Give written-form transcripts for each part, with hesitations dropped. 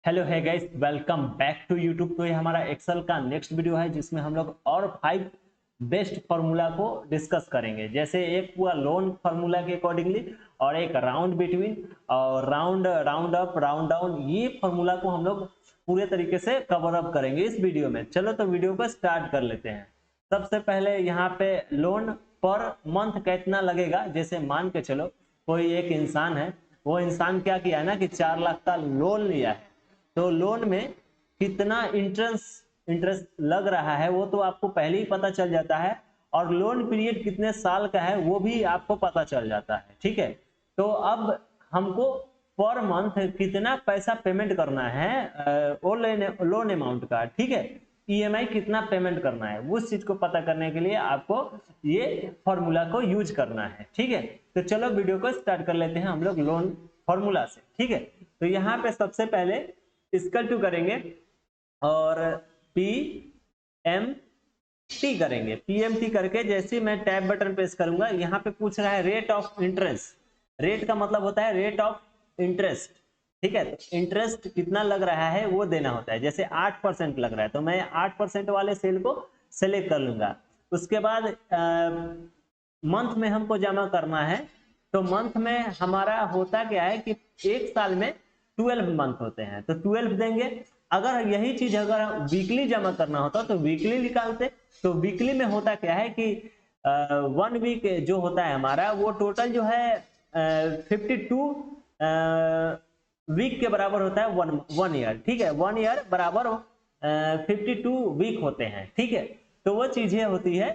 Hello hi guys, welcome back to YouTube. तो ये हमारा एक्सेल का नेक्स्ट वीडियो है जिसमें हम लोग और 5 बेस्ट फार्मूला को डिस्कस करेंगे। जैसे एक पूरा लोन फार्मूला के अकॉर्डिंगली और एक राउंड बिटवीन और round round up round down, ये फार्मूला को हम लोग पूरे तरीके से कवर अप करेंगे इस वीडियो में। चलो तो वीडियो को स्टार्ट कर लेते हैं। सबसे पहले यहाँ पे लोन पर मंथ कितना लगेगा। जैसे मान के चलो कोई एक इंसान है, वो इंसान क्या किया है ना कि 4 लाख का लोन लिया है। तो लोन में कितना इंटरेस्ट लग रहा है वो तो आपको पहले ही पता चल जाता है, और लोन पीरियड कितने साल का है वो भी आपको पता चल जाता है। ठीक है, तो अब हमको पर मंथ कितना पैसा पेमेंट करना है वो लोन अमाउंट का। ठीक है, ईएमआई कितना पेमेंट करना है, उस चीज को पता करने के लिए आपको ये फॉर्मूला को यूज करना है। ठीक है, तो चलो वीडियो को स्टार्ट कर लेते हैं हम लोग लोन फॉर्मूला से। ठीक है, तो यहाँ पे सबसे पहले इक्वल टू करेंगे और पी एम टी करेंगे। पीएमटी करके जैसे मैं टैब बटन प्रेस करूंगा, यहाँ पे पूछ रहा है रेट ऑफ इंटरेस्ट। रेट का मतलब होता है रेट ऑफ इंटरेस्ट। ठीक है, तो इंटरेस्ट कितना लग रहा है वो देना होता है। जैसे 8% लग रहा है तो मैं 8% वाले सेल को सेलेक्ट कर लूंगा। उसके बाद मंथ में हमको जमा करना है, तो मंथ में हमारा होता क्या है कि एक साल में 12 मंथ होते हैं, तो 12 देंगे। अगर यही चीज अगर वीकली जमा करना होता तो वीकली निकालते। तो वीकली में होता क्या है कि 1 वीक जो होता है हमारा वो टोटल जो है 52 वीक के बराबर होता है। One year. ठीक है, 1 ईयर बराबर 52 वीक होते हैं। ठीक है, तो वो चीजें होती है।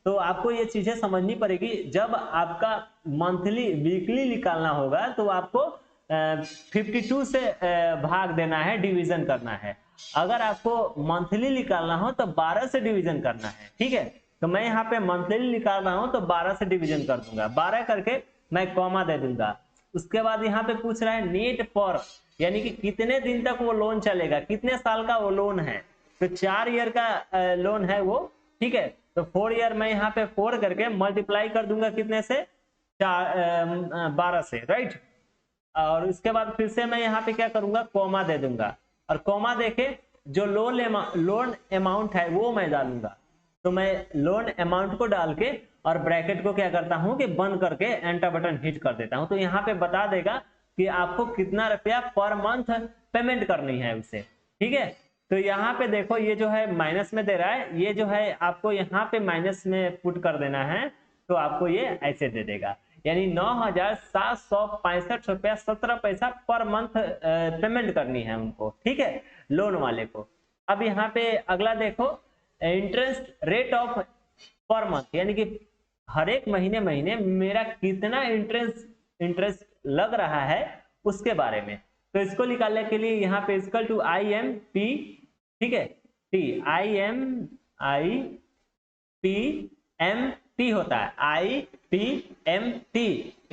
तो आपको ये चीजें समझनी पड़ेगी। जब आपका मंथली वीकली निकालना होगा तो आपको 52 से भाग देना है, डिवीजन करना है। अगर आपको मंथली निकालना हो तो 12 से डिवीजन करना है। ठीक है, तो मैं यहाँ पे मंथली निकाल रहा हूं तो 12 से डिवीजन कर दूंगा। 12 करके मैं कॉमा दे दूंगा। उसके बाद यहाँ पे पूछ रहा है नेट पर, यानी कि कितने दिन तक वो लोन चलेगा, कितने साल का वो लोन है। तो 4 ईयर का लोन है वो। ठीक है, तो 4 ईयर मैं यहाँ पे 4 करके मल्टीप्लाई कर दूंगा कितने से, 12 से, राइट। और उसके बाद फिर से मैं यहाँ पे क्या करूंगा, कोमा दे दूंगा। और कोमा देके जो लोन अमाउंट है वो मैं डालूंगा। तो मैं लोन अमाउंट को डाल के और ब्रैकेट को क्या करता हूं कि बंद करके एंटर बटन हिट कर देता हूं। तो यहाँ पे बता देगा कि आपको कितना रुपया पर मंथ पेमेंट करनी है उसे। ठीक है, तो यहाँ पे देखो ये जो है माइनस में दे रहा है, ये जो है आपको यहाँ पे माइनस में पुट कर देना है। तो आपको ये ऐसे दे देगा, यानी 9,765 रुपया 17 पैसा पर मंथ पेमेंट करनी है उनको। ठीक है, लोन वाले को। अब यहाँ पे अगला देखो, interest rate of per month, यानी कि हर एक महीने महीने मेरा कितना इंटरेस्ट लग रहा है उसके बारे में। तो इसको निकालने के लिए यहाँ पे equal to I M P, ठीक है, टी आई एम टी होता है, IPMT,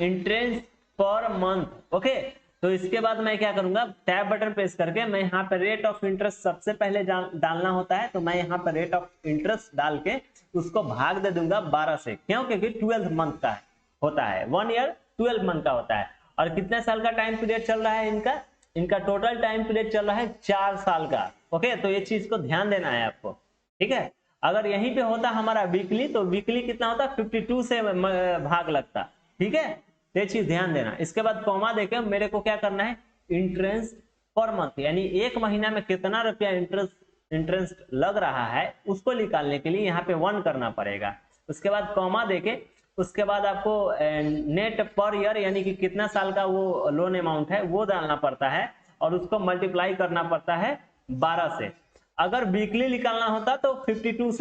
interest per month. Okay, तो इसके बाद मैं क्या करूंगा, टैब बटन प्रेस करके मैं यहाँ पे रेट ऑफ इंटरेस्ट सबसे पहले डालना होता है। तो मैं यहाँ पे रेट ऑफ इंटरेस्ट डाल के उसको भाग दे दूंगा 12 से। क्यों? क्योंकि 12 मंथ का होता है, 1 ईयर 12 मंथ का होता है। और कितने साल का टाइम पीरियड चल रहा है इनका, इनका टोटल टाइम पीरियड चल रहा है 4 साल का। ओके, तो ये चीज को ध्यान देना है आपको। ठीक है, अगर यहीं पे होता हमारा वीकली तो वीकली कितना होता, 52 से भाग लगता। ठीक है, तो ये चीज ध्यान देना। इसके बाद कॉमा देके मेरे को क्या करना है, इंटरेस्ट पर मंथ, यानी एक महीना में कितना रुपया इंटरेस्ट लग रहा है उसको निकालने के लिए यहाँ पे 1 करना पड़ेगा। उसके बाद कॉमा देके उसके बाद आपको नेट पर ईयर, यानी कि कितना साल का वो लोन अमाउंट है वो डालना पड़ता है, और उसको मल्टीप्लाई करना पड़ता है 12 से। अगर वीकली निकालना होता तो 52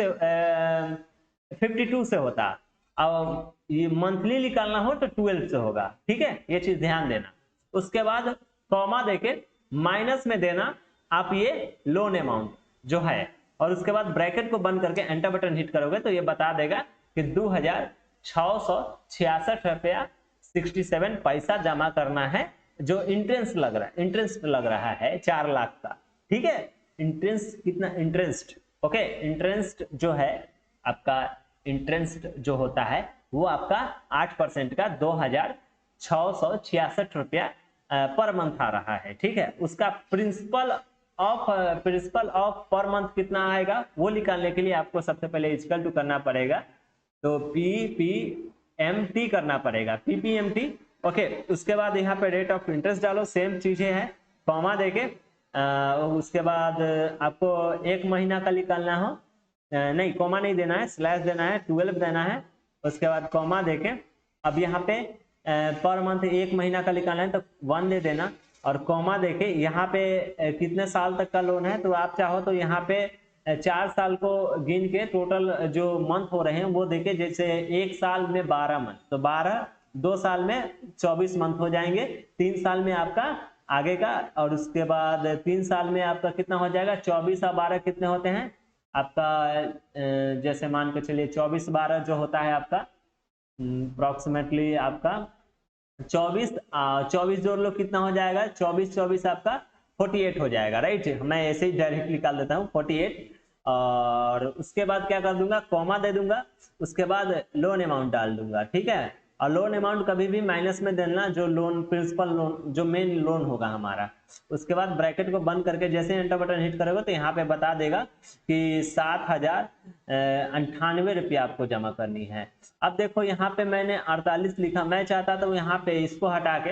से होता, और ये मंथली निकालना हो तो 12 से होगा। ठीक है, ये चीज ध्यान देना। उसके बाद कॉमा देके माइनस में देना आप ये लोन अमाउंट जो है, और उसके बाद ब्रैकेट को बंद करके एंटर बटन हिट करोगे तो ये बता देगा कि 2,666 रुपया 67 पैसा जमा करना है, जो इंटरेस्ट लग रहा है 4 लाख का। ठीक है, इंटरेस्ट कितना, इंटरेस्ट, ओके, इंटरेस्ट जो है आपका, इंटरेस्ट जो होता है वो आपका 8% का 2,666 रुपया पर मंथ आ रहा है, ठीक है। उसका प्रिंसिपल ऑफ पर मंथ कितना आएगा वो निकालने के लिए आपको सबसे पहले इक्वल टू करना पड़ेगा, तो PPMT करना पड़ेगा, PPMT। ओके, उसके बाद यहाँ पे रेट ऑफ इंटरेस्ट डालो, सेम चीजें है, कॉमा देके उसके बाद आपको 1 महीना का निकालना हो, नहीं कॉमा नहीं देना है, स्लैश देना है, 12 देना है, उसके बाद कॉमा देके अब यहाँ पे पर मंथ 1 महीना का निकालना है तो 1 दे देना, और कॉमा देके यहाँ पे कितने साल तक का लोन है, तो आप चाहो तो यहाँ पे 4 साल को गिन के टोटल जो मंथ हो रहे हैं वो देके, जैसे 1 साल में 12 मंथ, तो 12, 2 साल में 24 मंथ हो जाएंगे, 3 साल में आपका आगे का, और उसके बाद 3 साल में आपका कितना हो जाएगा, 24 और 12 कितने होते हैं आपका, जैसे मान के चलिए 24-12 जो होता है आपका अप्रोक्सीमेटली आपका 24 जोड़ लो कितना हो जाएगा, 24 आपका 48 हो जाएगा, राइट। मैं ऐसे ही डायरेक्ट निकाल देता हूँ 48, और उसके बाद क्या कर दूंगा, कॉमा दे दूंगा, उसके बाद लोन अमाउंट डाल दूंगा, ठीक है। और लोन अमाउंट कभी भी माइनस में देना, जो लोन प्रिंसिपल लोन जो मेन लोन होगा हमारा। उसके बाद ब्रैकेट को बंद करके जैसे एंटर बटन हिट करोगे तो यहाँ पे बता देगा कि 7,098 रुपया आपको जमा करनी है। अब देखो यहाँ पे मैंने 48 लिखा, मैं चाहता था यहाँ पे इसको हटा के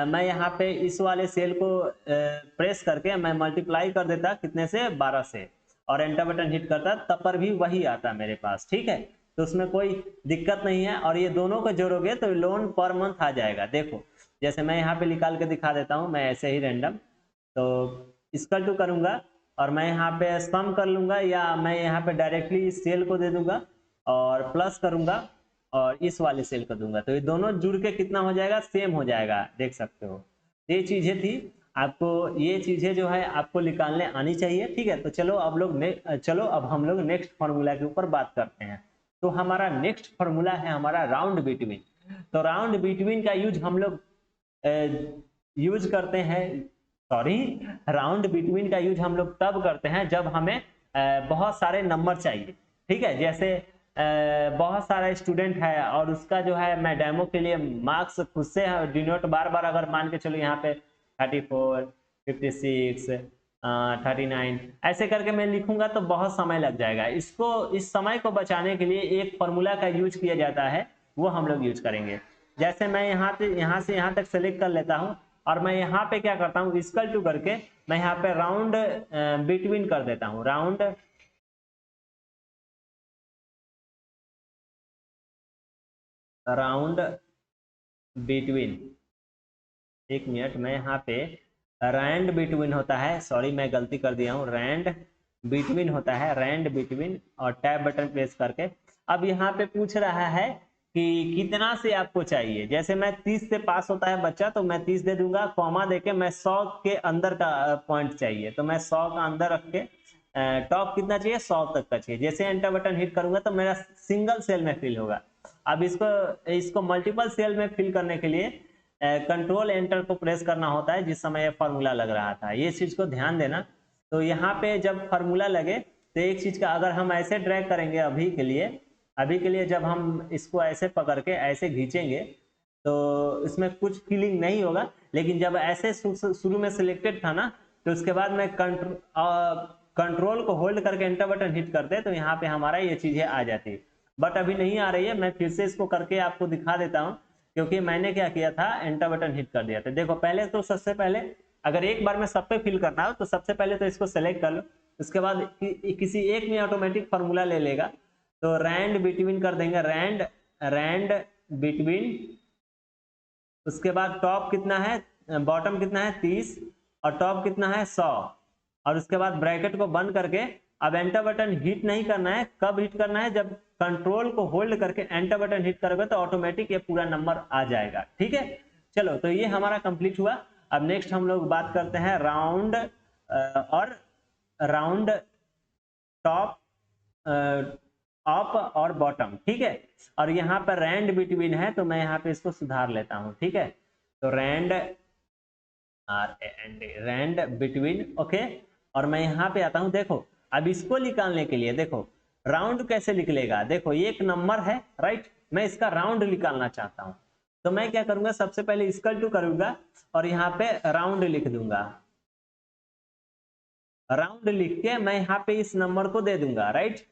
मैं यहाँ पे इस वाले सेल को प्रेस करके मैं मल्टीप्लाई कर देता कितने से, 12 से, और एंटर बटन हिट करता, तब पर भी वही आता मेरे पास, ठीक है। तो उसमें कोई दिक्कत नहीं है, और ये दोनों को जोड़ोगे तो लोन पर मंथ आ जाएगा। देखो जैसे मैं यहाँ पे निकाल के दिखा देता हूँ, मैं ऐसे ही रैंडम, तो इक्वल टू करूंगा और मैं यहाँ पे सम कर लूंगा, या मैं यहाँ पे डायरेक्टली इस सेल को दे दूंगा और प्लस करूंगा और इस वाले सेल को दूंगा, तो ये दोनों जुड़ के कितना हो जाएगा, सेम हो जाएगा, देख सकते हो। ये चीजें थी, आपको ये चीजें जो है आपको निकालने आनी चाहिए, ठीक है। तो चलो अब हम लोग नेक्स्ट फॉर्मूला के ऊपर बात करते हैं। तो हमारा नेक्स्ट फॉर्मूला है हमारा राउंड बिटवीन। तो राउंड बिटवीन का यूज हम लोग यूज करते हैं, सॉरी, राउंड बिटवीन का यूज हम लोग तब करते हैं जब हमें बहुत सारे नंबर चाहिए, ठीक है। जैसे बहुत सारा स्टूडेंट है और उसका जो है मैं डेमो के लिए मार्क्स खुद से डिनोट बार बार अगर मान के चलो यहाँ पे 34, 56, 39 ऐसे करके मैं लिखूंगा तो बहुत समय लग जाएगा। इस समय को बचाने के लिए एक फॉर्मूला का यूज किया जाता है, वो हम लोग यूज करेंगे। जैसे मैं यहाँ से यहाँ तक सेलेक्ट कर लेता हूँ और मैं यहाँ पे क्या करता हूँ, इक्वल टू करके मैं यहाँ पे राउंड बिटवीन कर देता हूँ, राउंड बिटवीन, एक मिनट, मैं यहाँ पे रैंड बिटवीन होता है, सॉरी मैं गलती कर दिया हूँ, रैंड बिटवीन होता है, रैंड बिटवीन, और टैब बटन प्रेस करके अब यहाँ पे पूछ रहा है कि कितना से आपको चाहिए। जैसे मैं 30 से पास होता है बच्चा तो मैं 30 दे दूंगा, कॉमा देके मैं 100 के अंदर का पॉइंट चाहिए तो मैं 100 का अंदर रख के टॉप कितना चाहिए, 100 तक का चाहिए। जैसे एंटर बटन हिट करूंगा तो मेरा सिंगल सेल में फिल होगा। अब इसको मल्टीपल सेल में फिल करने के लिए कंट्रोल एंटर को प्रेस करना होता है, जिस समय फार्मूला लग रहा था, ये चीज को ध्यान देना। तो यहाँ पे जब फार्मूला लगे तो एक चीज का अगर हम ऐसे ड्रैग करेंगे, अभी के लिए जब हम इसको ऐसे पकड़ के ऐसे खींचेंगे तो इसमें कुछ फीलिंग नहीं होगा, लेकिन जब ऐसे शुरू में सिलेक्टेड था ना तो उसके बाद में कंट्रोल को होल्ड करके एंटर बटन हिट करते तो यहाँ पे हमारा ये चीजें आ जाती, बट अभी नहीं आ रही है। मैं फिर से इसको करके आपको दिखा देता हूँ, क्योंकि मैंने क्या किया था, एंटर बटन हिट कर दिया था। देखो पहले तो सबसे पहले अगर एक बार में सब पे फिल करना हो तो सबसे पहले तो इसको सेलेक्ट कर लो, उसके बाद किसी एक में ऑटोमेटिक फार्मूला ले लेगा, तो रैंड बिटवीन कर देंगे, रैंड बिटवीन, उसके बाद टॉप कितना है, बॉटम कितना है 30 और टॉप कितना है 100, और उसके बाद ब्रैकेट को बंद करके अब एंटर बटन हिट नहीं करना है। कब हिट करना है, जब कंट्रोल को होल्ड करके एंटर बटन हिट करोगे तो ऑटोमेटिक ये पूरा नंबर आ जाएगा, ठीक है। चलो तो ये हमारा कंप्लीट हुआ। अब नेक्स्ट हम लोग बात करते हैं राउंड और राउंड टॉप, अप और बॉटम, ठीक है। और यहाँ पर रैंड बिटवीन है तो मैं यहाँ पे इसको सुधार लेता हूँ, ठीक है। तो रैंड बिटवीन, ओके। और मैं यहाँ पे आता हूँ, देखो अब इसको निकालने के लिए देखो राउंड कैसे निकलेगा। देखो ये एक नंबर है, राइट, मैं इसका राउंड निकालना चाहता हूँ तो मैं क्या करूंगा, सबसे पहले इक्वल टू करूंगा और यहाँ पे राउंड लिख दूंगा। राउंड लिख के मैं यहाँ पे इस नंबर को दे दूंगा, राइट।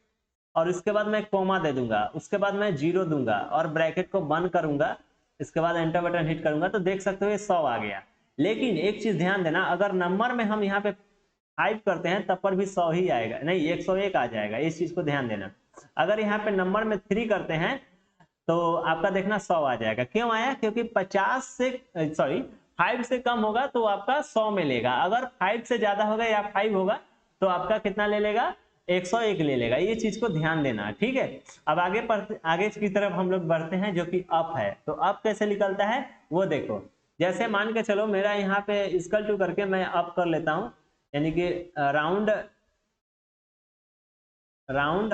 और इसके बाद मैं कोमा दे दूंगा, उसके बाद मैं 0 दूंगा और ब्रैकेट को बंद करूंगा। इसके बाद एंटर बटन हिट करूंगा तो देख सकते हो ये 100 आ गया। लेकिन एक चीज ध्यान देना, अगर नंबर में हम यहाँ पे 5 करते हैं तब पर भी 100 ही आएगा, नहीं 101 आ जाएगा, इस चीज को ध्यान देना। अगर यहाँ पे नंबर में 3 करते हैं तो आपका देखना 100 आ जाएगा। क्यों आया, क्योंकि 50 से सॉरी 5 से कम होगा तो आपका 100 में लेगा, अगर 5 से ज्यादा होगा या 5 होगा तो आपका कितना ले लेगा, 101 ले लेगा। ये चीज को ध्यान देना, ठीक है। अब आगे की तरफ हम लोग बढ़ते हैं, जो कि अप है। तो अप कैसे निकलता है वो देखो। जैसे मान के चलो मेरा यहाँ पे इक्वल टू करके मैं अप कर लेता हूं, यानी कि राउंड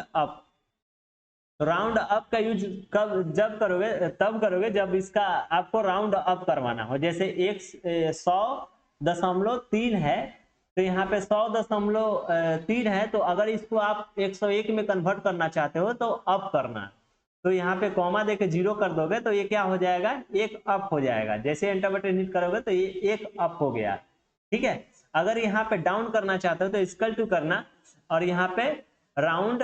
अप। राउंड अप का यूज जब करोगे, तब करोगे जब इसका आपको राउंड अप करवाना हो। जैसे 100.3 है तो यहाँ पे 100.3 है, तो अगर इसको आप 101 में कन्वर्ट करना चाहते हो तो अप करना। तो यहाँ पे कॉमा देके 0 कर दोगे तो ये क्या हो जाएगा, 1 अप हो जाएगा। जैसे एंटर बटन हिट करोगे तो ये 1 अप हो गया, ठीक है। अगर यहाँ पे डाउन करना चाहते हो तो इक्वल टू करना और यहाँ पे राउंड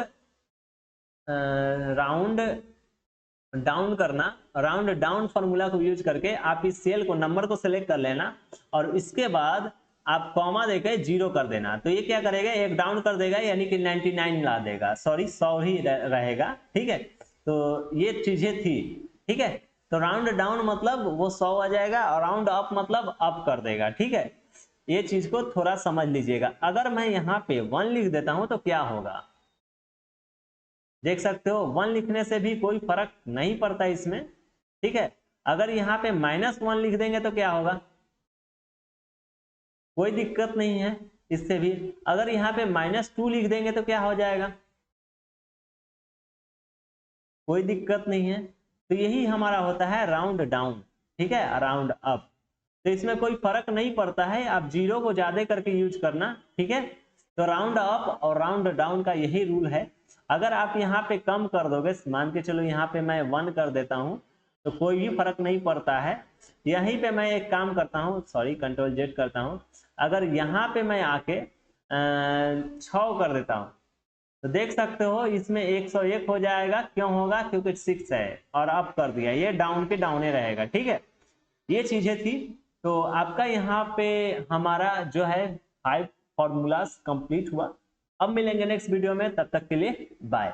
डाउन करना। राउंड डाउन फॉर्मूला को यूज करके आप इस सेल को, नंबर को सिलेक्ट कर लेना और इसके बाद आप कॉमा देके 0 कर देना। तो ये क्या करेगा, एक डाउन कर देगा, यानी कि 99 ला देगा, सॉरी 100 ही रहेगा, ठीक है। तो ये चीजें थी, ठीक है। तो राउंड डाउन मतलब वो 100 आ जाएगा और राउंड अप मतलब अप कर देगा, ठीक है। ये चीज को थोड़ा समझ लीजिएगा। अगर मैं यहाँ पे 1 लिख देता हूं तो क्या होगा, देख सकते हो 1 लिखने से भी कोई फर्क नहीं पड़ता इसमें, ठीक है। अगर यहाँ पे -1 लिख देंगे तो क्या होगा, कोई दिक्कत नहीं है इससे भी। अगर यहाँ पे -2 लिख देंगे तो क्या हो जाएगा, कोई दिक्कत नहीं है। तो यही हमारा होता है राउंड डाउन, ठीक है, राउंड अप। तो इसमें कोई फर्क नहीं पड़ता है, आप 0 को ज्यादा करके यूज करना, ठीक है। तो राउंड अप और राउंड डाउन का यही रूल है। अगर आप यहाँ पे कम कर दोगे, मान के चलो यहाँ पे मैं 1 कर देता हूँ तो कोई भी फर्क नहीं पड़ता है। यहीं पे मैं एक काम करता हूँ, सॉरी कंट्रोल जेड करता हूँ। अगर यहाँ पे मैं आके 6 कर देता हूँ तो देख सकते हो इसमें 101 हो जाएगा। क्यों होगा, क्योंकि 6 है और अप कर दिया, ये डाउन पे डाउन ही रहेगा, ठीक है। ये चीजें थी। तो आपका यहाँ पे हमारा जो है 5 फॉर्मूलाज कंप्लीट हुआ। अब मिलेंगे नेक्स्ट वीडियो में, तब तक के लिए बाय।